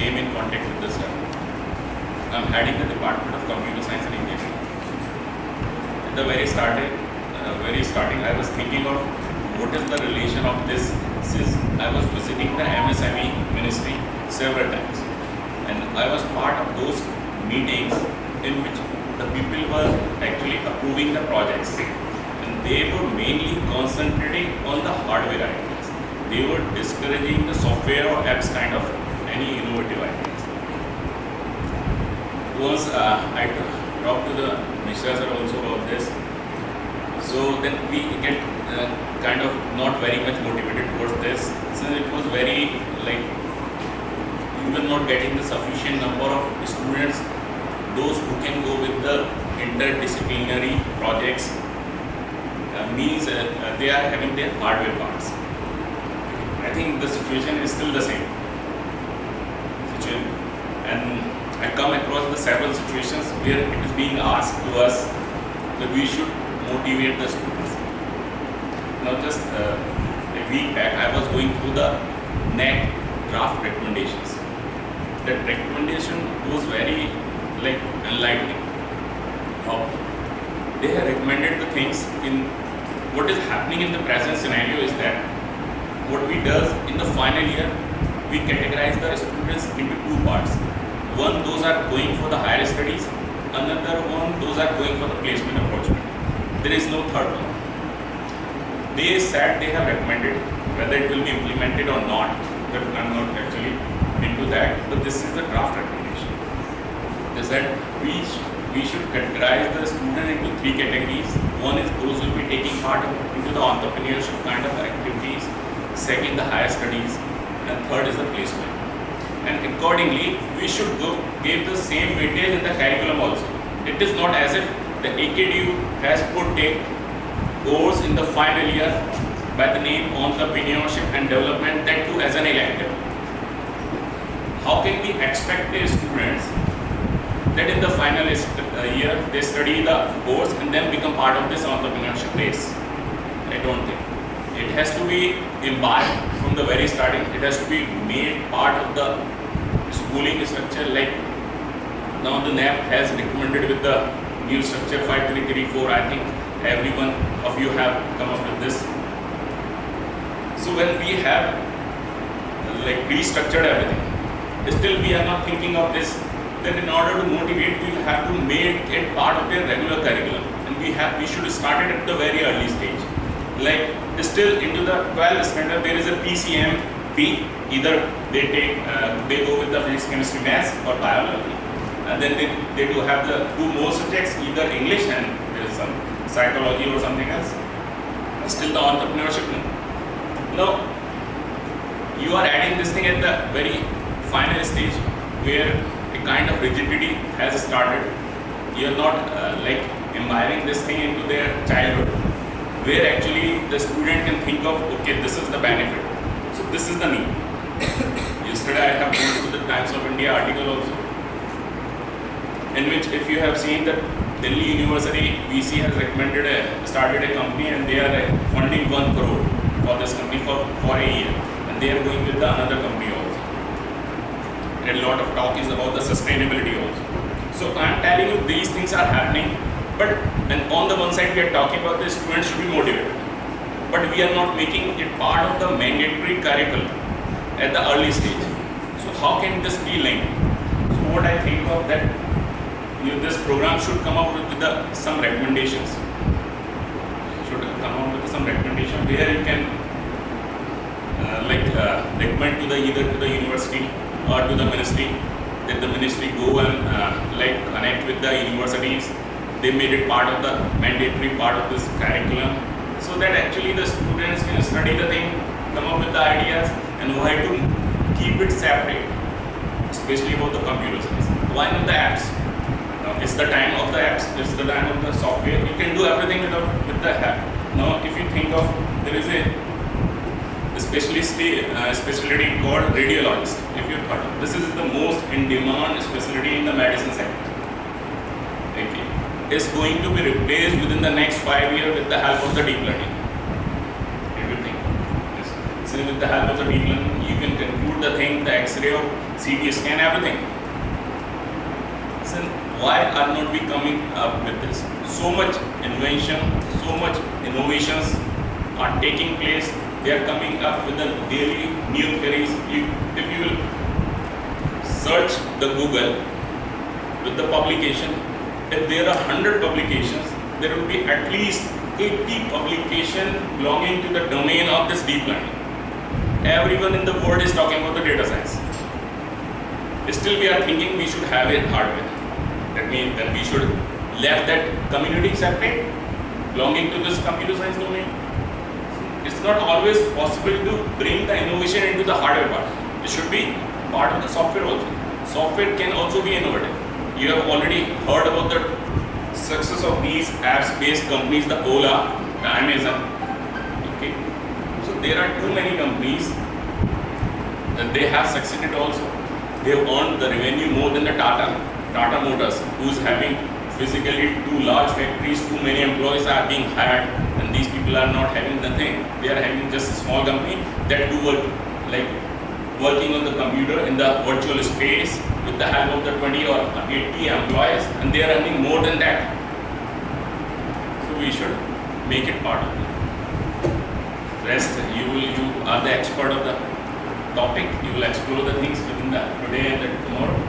came in contact with the sir. I'm heading the Department of Computer Science and Engineering. At the very starting, I was thinking of what is the relation of this since I was visiting the MSME ministry several times. And I was part of those meetings in which the people were actually approving the projects. And they were mainly concentrating on the hardware ideas. They were discouraging the software or apps kind of any innovative ideas. Once I talked to the Mishra sir also about this, so then we get kind of not very much motivated towards this, since it was very like we were not getting the sufficient number of students, those who can go with the interdisciplinary projects, means they are having their hardware parts. I think the situation is still the same situation, and I come across the several situations where it is being asked to us that we should motivate the students. Now just a week back I was going through the NET draft recommendations. That recommendation was very like enlightening. They have recommended the things in what is happening in the present scenario is that what we do in the final year, we categorize the students into two parts. One, those are going for the higher studies. Another one, those are going for the placement opportunity. There is no third one. They said they have recommended, whether it will be implemented or not, but I'm not actually into that, but this is the draft recommendation. They said we should categorize the student into three categories. One is those who will be taking part into the entrepreneurship kind of activities. Second, the higher studies. And third is the placement. And accordingly, we should give the same weightage in the curriculum also. It is not as if the AKDU has put a course in the final year by the name Entrepreneurship and Development, that too as an elective. How can we expect the students that in the final year they study the course and then become part of this entrepreneurship race? I don't think. It has to be imbibed from the very starting. It has to be made part of the schooling structure. Like now the NAP has recommended with the new structure 5334. I think every one of you have come up with this. So when we have like restructured everything, still we are not thinking of this. Then in order to motivate, we have to make it part of their regular curriculum, and we should start it at the very early stage. Like still into the 12th standard, there is a PCMP. Either they go with the physics, chemistry, maths, or biology, and then they do have the two more subjects, either English and there is some psychology or something else. Still the entrepreneurship. Now you are adding this thing at the very final stage where a kind of rigidity has started. You are not like imbibing this thing into their childhood, where actually the student can think of, okay, this is the benefit, so this is the need. Yesterday I have gone to the Times of India article also, in which if you have seen that Delhi University VC has started a company, and they are funding 1 crore for this company for a year, and they are going with another company also. A lot of talk is about the sustainability also. So I am telling you, these things are happening, but and on the one side we are talking about the students should be motivated, but we are not making it part of the mandatory curriculum at the early stage. So how can this be linked? So what I think of that, this program should come up with some recommendations. Should come up with some recommendation where you can recommend to the either to the university or to the ministry, that the ministry go and connect with the universities. They made it part of the mandatory part of this curriculum, so that actually the students can study the thing, come up with the ideas, and why to keep it separate, especially about the computer science. Why not the apps? Now it's the time of the apps, it's the time of the software. You can do everything with the app. Now if you think of, there is a specialty called radiologist. If you heard of, this is the most in demand specialty in the medicine sector. Okay. It's going to be replaced within the next 5 years with the help of the deep learning. Everything. Yes. So with the help of the deep learning, you can conclude put the thing, the X-ray or CT scan, everything. So why are not we coming up with this? So much invention, so much innovations are taking place. They are coming up with the daily new queries. If you will search the Google with the publication, if there are 100 publications, there will be at least 80 publications belonging to the domain of this deep learning. Everyone in the world is talking about the data science. Still we are thinking we should have it hardware. That means that we should left that community separate belonging to this computer science domain. It's not always possible to bring the innovation into the hardware part. It should be part of the software also. Software can also be innovative. You have already heard about the success of these apps-based companies, the Ola, the Amazon. Okay, so there are too many companies that they have succeeded also. They have earned the revenue more than the Tata Motors, who is having physically 2 large factories, too many employees are being hired, and these people are not having nothing. They are having just a small company that do work, like working on the computer in the virtual space with the help of the 20 or 80 employees, and they are earning more than that. So we should make it part of it. Rest, you are the expert of the topic. You will explore the things within the today and the tomorrow.